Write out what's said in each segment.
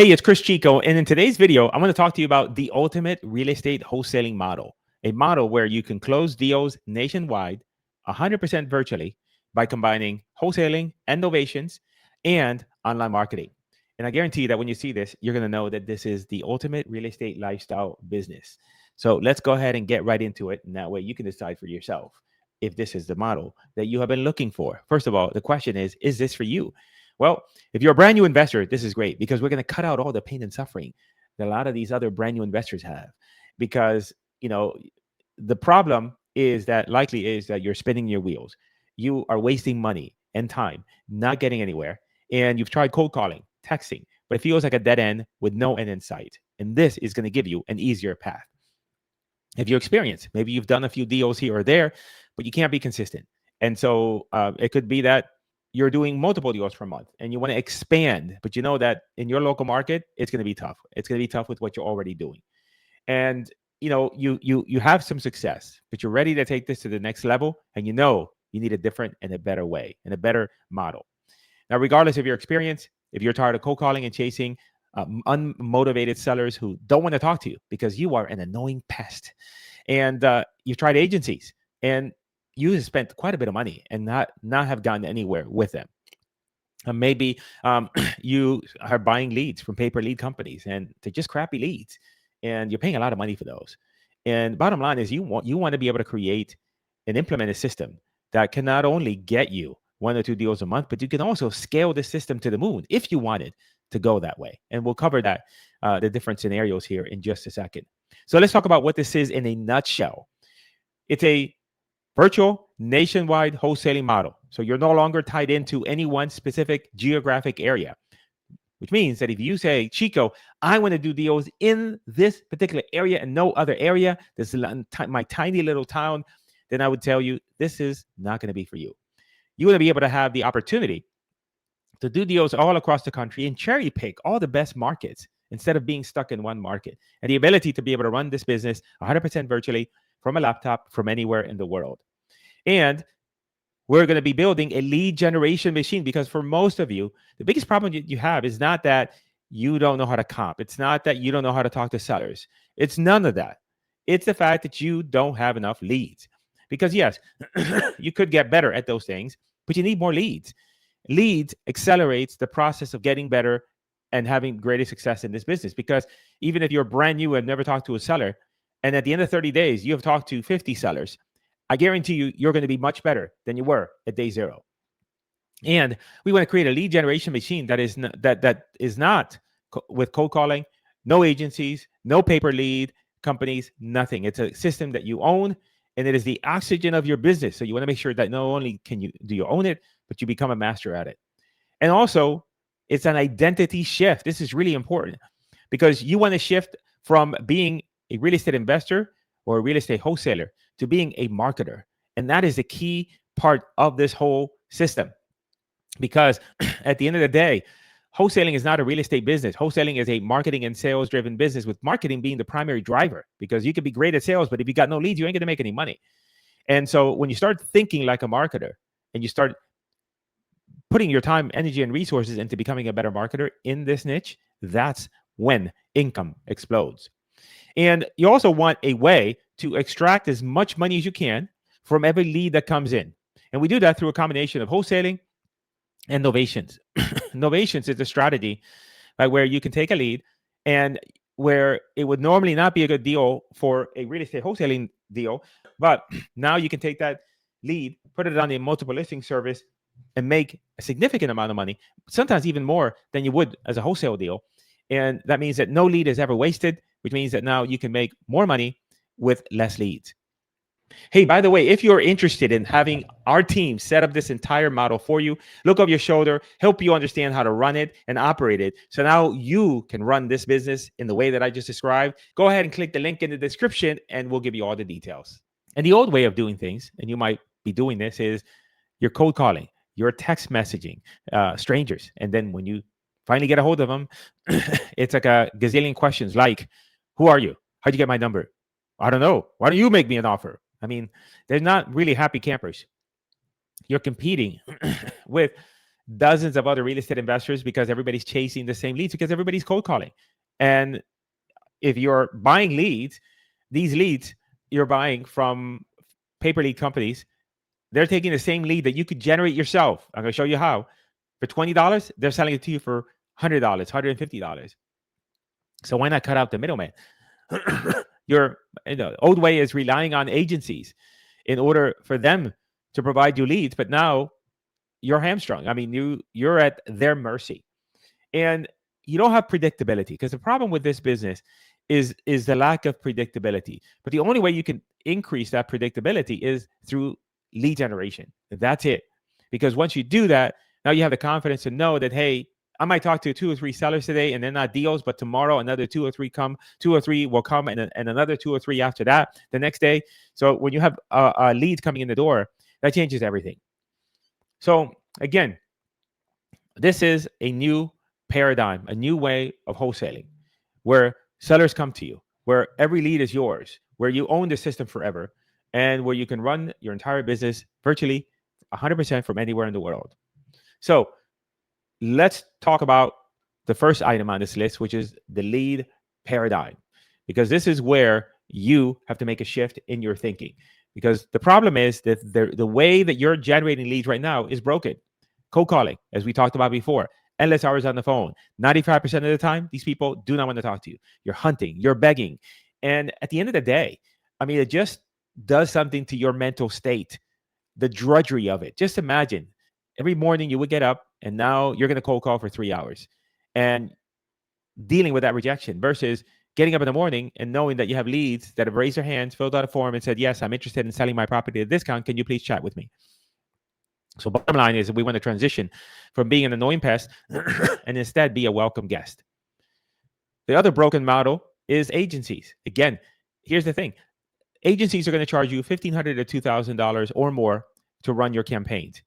Hey, it's Chris Chico, and in today's video, I'm going to talk to you about the ultimate real estate wholesaling model, a model where you can close deals nationwide, 100% virtually, by combining wholesaling and novations and online marketing. And I guarantee you that when you see this, you're going to know that this is the ultimate real estate lifestyle business. So let's go ahead and get right into it, and that way you can decide for yourself if this is the model that you have been looking for. First of all, the question is this for you? Well, if you're a brand new investor, this is great because we're going to cut out all the pain and suffering that a lot of these other brand new investors have. Because, the problem is that likely is that you're spinning your wheels. You are wasting money and time, not getting anywhere. And you've tried cold calling, texting, but it feels like a dead end with no end in sight. And this is going to give you an easier path. If you're experienced, maybe you've done a few deals here or there, but you can't be consistent. And so it could be that you're doing multiple deals per month and you want to expand, but you know that in your local market, it's going to be tough. It's going to be tough with what you're already doing. And you have some success, but you're ready to take this to the next level, and you need a different and a better way and a better model. Now, regardless of your experience, if you're tired of cold calling and chasing unmotivated sellers who don't want to talk to you because you are an annoying pest, and you've tried agencies and you have spent quite a bit of money and not have gotten anywhere with them. Maybe you are buying leads from paper lead companies and they're just crappy leads, and you're paying a lot of money for those. And bottom line is you want to be able to create and implement a system that can not only get you one or two deals a month, but you can also scale the system to the moon if you wanted to go that way. And we'll cover that, the different scenarios here in just a second. So let's talk about what this is in a nutshell. It's a virtual nationwide wholesaling model. So you're no longer tied into any one specific geographic area, which means that if you say, Chico, I want to do deals in this particular area and no other area, this is my tiny little town, then I would tell you this is not going to be for you. You want to be able to have the opportunity to do deals all across the country and cherry pick all the best markets instead of being stuck in one market, and the ability to be able to run this business 100% virtually from a laptop from anywhere in the world. And we're going to be building a lead generation machine, because for most of you, the biggest problem you have is not that you don't know how to comp. It's not that you don't know how to talk to sellers. It's none of that. It's the fact that you don't have enough leads. Because yes, you could get better at those things, but you need more leads. Leads accelerates the process of getting better and having greater success in this business. Because even if you're brand new and never talked to a seller, and at the end of 30 days, you have talked to 50 sellers, I guarantee you, you're going to be much better than you were at day zero. And we want to create a lead generation machine that is not with cold calling, no agencies, no paper lead companies, nothing. It's a system that you own, and it is the oxygen of your business. So you want to make sure that not only do you own it, but you become a master at it. And also, it's an identity shift. This is really important because you want to shift from being a real estate investor or a real estate wholesaler to being a marketer. And that is the key part of this whole system. Because at the end of the day, wholesaling is not a real estate business. Wholesaling is a marketing and sales driven business, with marketing being the primary driver, because you could be great at sales, but if you got no leads, you ain't going to make any money. And so when you start thinking like a marketer and you start putting your time, energy, and resources into becoming a better marketer in this niche, that's when income explodes. And you also want a way to extract as much money as you can from every lead that comes in. And we do that through a combination of wholesaling and novations. Novations is a strategy where you can take a lead, and where it would normally not be a good deal for a real estate wholesaling deal, but now you can take that lead, put it on a multiple listing service, and make a significant amount of money, sometimes even more than you would as a wholesale deal. And that means that no lead is ever wasted, which means that now you can make more money with less leads. Hey, by the way, if you're interested in having our team set up this entire model for you, look over your shoulder, help you understand how to run it and operate it, so now you can run this business in the way that I just described, go ahead and click the link in the description and we'll give you all the details. And the old way of doing things, and you might be doing this, is you're cold calling, you're text messaging strangers. And then when you finally get a hold of them, it's like a gazillion questions like, who are you? How'd you get my number? I don't know. Why don't you make me an offer? I mean, they're not really happy campers. You're competing with dozens of other real estate investors because everybody's chasing the same leads because everybody's cold calling. And if you're buying leads, these leads you're buying from paper lead companies, they're taking the same lead that you could generate yourself. I'm going to show you how. For $20, they're selling it to you for $100, $150. So why not cut out the middleman? Your old way is relying on agencies in order for them to provide you leads, but now you're hamstrung. I mean, you're at their mercy, and you don't have predictability, because the problem with this business is the lack of predictability. But the only way you can increase that predictability is through lead generation. That's it. Because once you do that, now you have the confidence to know that, hey, I might talk to 2 or 3 sellers today and they're not deals, but tomorrow another 2 or 3 will come, and another 2 or 3 after that the next day. So when you have a lead coming in the door, that changes everything. So again, this is a new paradigm, a new way of wholesaling, where sellers come to you, where every lead is yours, where you own the system forever, and where you can run your entire business virtually 100% from anywhere in the world. So let's talk about the first item on this list, which is the lead paradigm, because this is where you have to make a shift in your thinking. Because the problem is that the way that you're generating leads right now is broken. Cold calling, as we talked about before, endless hours on the phone. 95% of the time, these people do not want to talk to you. You're hunting, you're begging. And at the end of the day, I mean, it just does something to your mental state, the drudgery of it. Just imagine every morning you would get up and now you're going to cold call for 3 hours and dealing with that rejection, versus getting up in the morning and knowing that you have leads that have raised their hands, filled out a form, and said, yes, I'm interested in selling my property at a discount. Can you please chat with me? So bottom line is that we want to transition from being an annoying pest and instead be a welcome guest. The other broken model is agencies. Again, here's the thing. Agencies are going to charge you $1,500 to $2,000 or more to run your campaigns.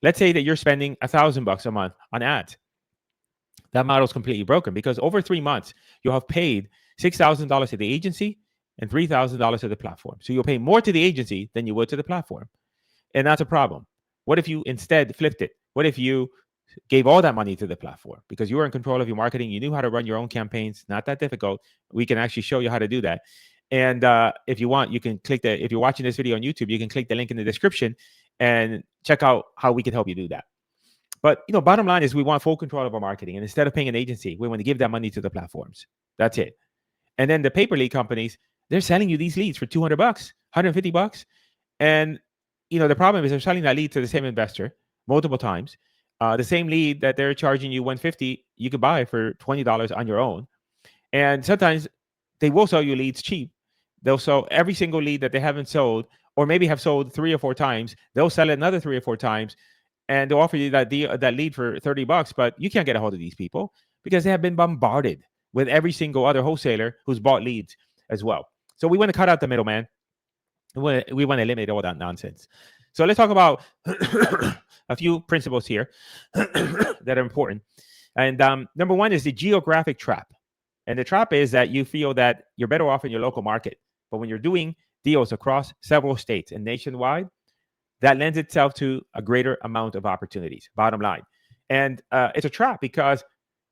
Let's say that you're spending $1,000 a month on ads. That model is completely broken, because over 3 months, you'll have paid $6,000 to the agency and $3,000 to the platform. So you'll pay more to the agency than you would to the platform. And that's a problem. What if you instead flipped it? What if you gave all that money to the platform, because you were in control of your marketing? You knew how to run your own campaigns. Not that difficult. We can actually show you how to do that. And if you want, you can click if you're watching this video on YouTube, you can click the link in the description and check out how we can help you do that. But bottom line is we want full control of our marketing, and instead of paying an agency, we want to give that money to the platforms. That's it. And then the paper lead companies, they're selling you these leads for $200, $150, and the problem is they're selling that lead to the same investor multiple times. The same lead that they're charging you $150, you could buy for $20 on your own. And sometimes they will sell you leads cheap. They'll sell every single lead that they haven't sold, or maybe have sold 3 or 4 times. They'll sell it another 3 or 4 times, and they'll offer you that lead for $30, but you can't get a hold of these people because they have been bombarded with every single other wholesaler who's bought leads as well. So we want to cut out the middleman. We want to eliminate all that nonsense. So let's talk about a few principles here that are important. And number one is the geographic trap. And the trap is that you feel that you're better off in your local market. But when you're doing deals across several states and nationwide, that lends itself to a greater amount of opportunities, bottom line. And it's a trap because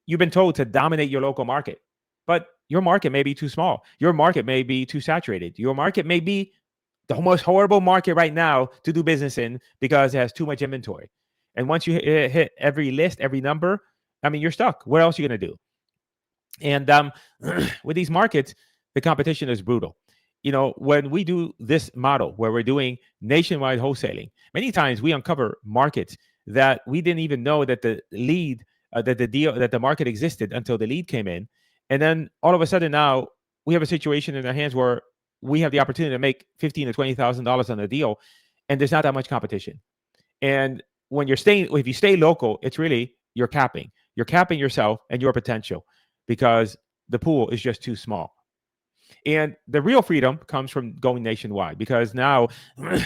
you've been told to dominate your local market. But your market may be too small. Your market may be too saturated. Your market may be the most horrible market right now to do business in because it has too much inventory. And once you hit every list, every number, I mean, you're stuck. What else are you going to do? And with these markets, the competition is brutal. When we do this model where we're doing nationwide wholesaling, many times we uncover markets that we didn't even know that the lead, that the market existed until the lead came in. And then all of a sudden now we have a situation in our hands where we have the opportunity to make $15,000 to $20,000 on a deal, and there's not that much competition. And if you stay local, it's really you're capping yourself and your potential because the pool is just too small. And the real freedom comes from going nationwide, because now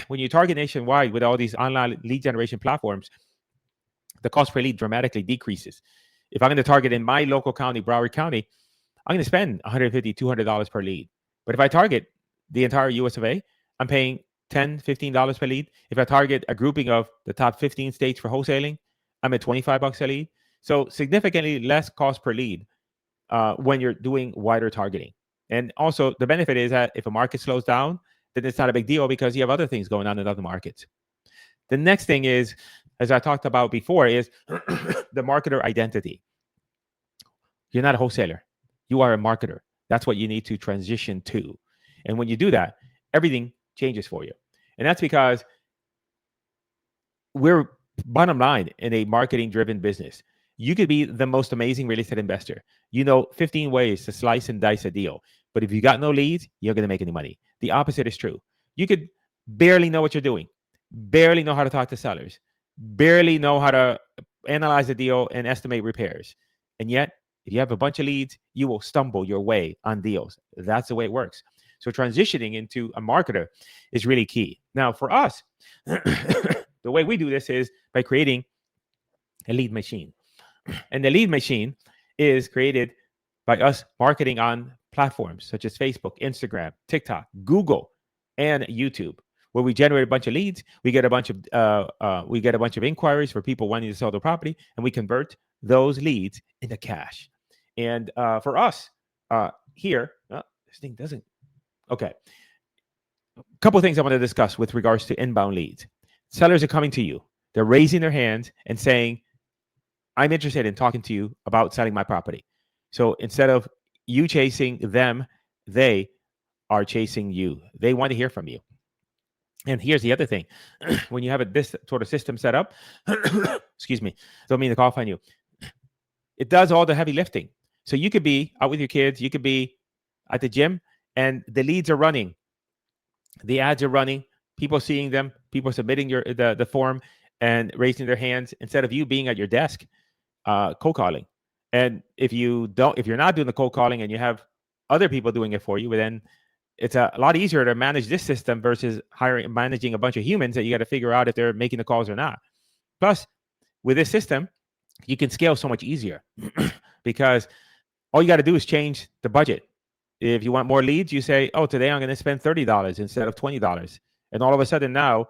when you target nationwide with all these online lead generation platforms, the cost per lead dramatically decreases. If I'm going to target in my local county, Broward County, I'm going to spend $150, $200 per lead. But if I target the entire US of A, I'm paying $10, $15 per lead. If I target a grouping of the top 15 states for wholesaling, I'm at $25 a lead. So significantly less cost per lead when you're doing wider targeting. And also the benefit is that if a market slows down, then it's not a big deal because you have other things going on in other markets. The next thing is, as I talked about before, is the marketer identity. You're not a wholesaler. You are a marketer. That's what you need to transition to. And when you do that, everything changes for you. And that's because we're, bottom line, in a marketing driven business. You could be the most amazing real estate investor. You know 15 ways to slice and dice a deal. But if you got no leads, you're going to make any money. The opposite is true. You could barely know what you're doing, barely know how to talk to sellers, barely know how to analyze a deal and estimate repairs. And yet, if you have a bunch of leads, you will stumble your way on deals. That's the way it works. So transitioning into a marketer is really key. Now, for us, the way we do this is by creating a lead machine. And the lead machine is created by us marketing on platforms such as Facebook, Instagram, TikTok, Google, and YouTube, where we generate a bunch of leads. We get a bunch of inquiries for people wanting to sell their property, and we convert those leads into cash. And for us here, this thing doesn't. Okay. A couple of things I want to discuss with regards to inbound leads. Sellers are coming to you. They're raising their hands and saying, I'm interested in talking to you about selling my property. So instead of you chasing them, they are chasing you. They want to hear from you. And here's the other thing. When you have this sort of system set up, excuse me, don't mean to cough on you. It does all the heavy lifting. So you could be out with your kids, you could be at the gym, and the leads are running. The ads are running, people seeing them, people submitting the form and raising their hands instead of you being at your desk cold calling. And if you're not doing the cold calling and you have other people doing it for you, then it's a lot easier to manage this system versus managing a bunch of humans that you got to figure out if they're making the calls or not. Plus, with this system, you can scale so much easier because all you got to do is change the budget. If you want more leads, you say, oh, today I'm going to spend $30 instead of $20. And all of a sudden now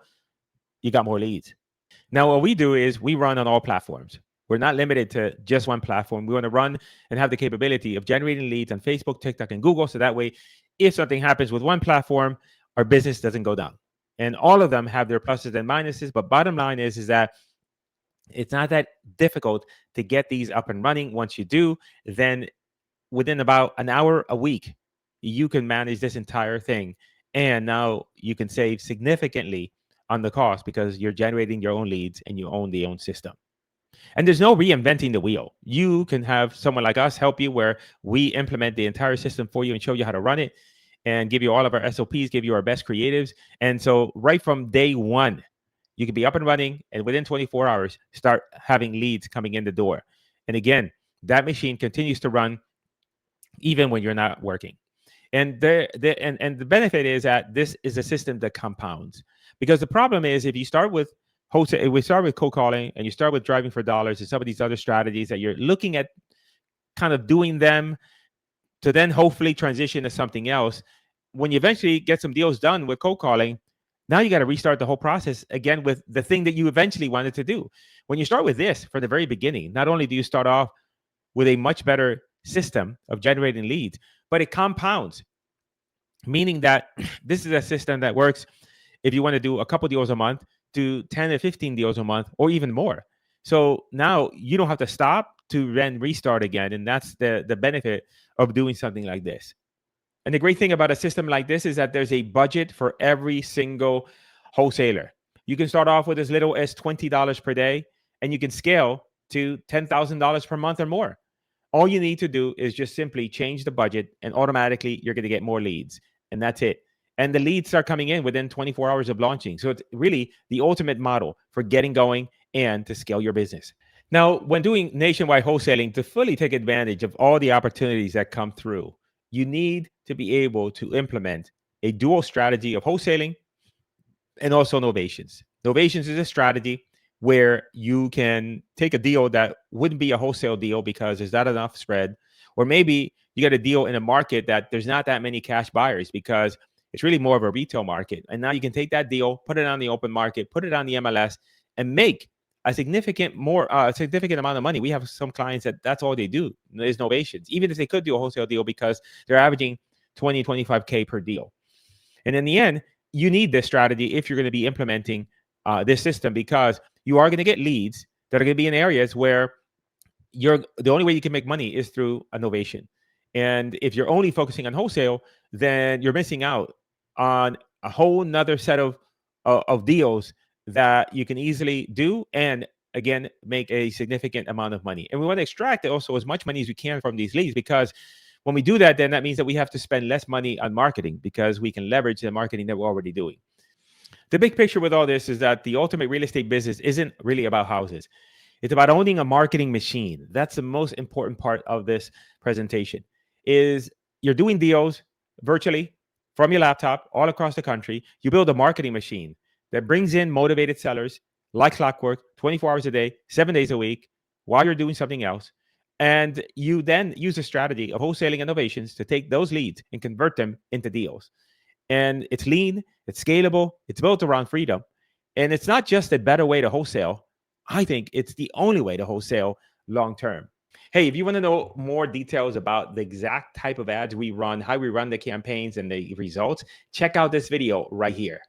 you got more leads. Now, what we do is we run on all platforms. We're not limited to just one platform. We want to run and have the capability of generating leads on Facebook, TikTok, and Google. So that way, if something happens with one platform, our business doesn't go down. And all of them have their pluses and minuses. But bottom line is that it's not that difficult to get these up and running. Once you do, then within about an hour a week, you can manage this entire thing. And now you can save significantly on the cost because you're generating your own leads and you own the own system. And there's no reinventing the wheel. You can have someone like us help you where we implement the entire system for you and show you how to run it and give you all of our SOPs, give you our best creatives. And so right from day one, you can be up and running and within 24 hours, start having leads coming in the door. And again, that machine continues to run even when you're not working. And the benefit is that this is a system that compounds. Because the problem is if you start with wholesale, we start with cold calling and you start with driving for dollars and some of these other strategies that you're looking at kind of doing them to then hopefully transition to something else. When you eventually get some deals done with cold calling, now you got to restart the whole process again with the thing that you eventually wanted to do. When you start with this from the very beginning, not only do you start off with a much better system of generating leads, but it compounds, meaning that this is a system that works if you want to do a couple deals a month, do 10 to 15 deals a month, or even more. So now you don't have to stop to then restart again. And that's the benefit of doing something like this. And the great thing about a system like this is that there's a budget for every single wholesaler. You can start off with as little as $20 per day, and you can scale to $10,000 per month or more. All you need to do is just simply change the budget, and automatically you're going to get more leads. And that's it. And the leads start coming in within 24 hours of launching. So it's really the ultimate model for getting going and to scale your business. Now, when doing nationwide wholesaling, to fully take advantage of all the opportunities that come through, you need to be able to implement a dual strategy of wholesaling and also novations. Novations is a strategy where you can take a deal that wouldn't be a wholesale deal because there's not enough spread, or maybe you get a deal in a market that there's not that many cash buyers because it's really more of a retail market. And now you can take that deal, put it on the open market, put it on the MLS, and make a significant amount of money. We have some clients that's all they do is novations, even if they could do a wholesale deal, because they're averaging 20, 25K per deal. And in the end, you need this strategy if you're going to be implementing this system, because you are going to get leads that are going to be in areas where the only way you can make money is through a novation. And if you're only focusing on wholesale, then you're missing out on a whole nother set of deals that you can easily do, and again, make a significant amount of money. And we want to extract also as much money as we can from these leads, because when we do that, then that means that we have to spend less money on marketing, because we can leverage the marketing that we're already doing. The big picture with all this is that the ultimate real estate business isn't really about houses. It's about owning a marketing machine. That's the most important part of this presentation. Is you're doing deals virtually from your laptop all across the country. You build a marketing machine that brings in motivated sellers like clockwork, 24 hours a day, 7 days a week, while you're doing something else. And you then use a strategy of wholesaling innovations to take those leads and convert them into deals. And it's lean, it's scalable, it's built around freedom. And it's not just a better way to wholesale. I think it's the only way to wholesale long term. Hey, if you want to know more details about the exact type of ads we run, how we run the campaigns and the results, check out this video right here.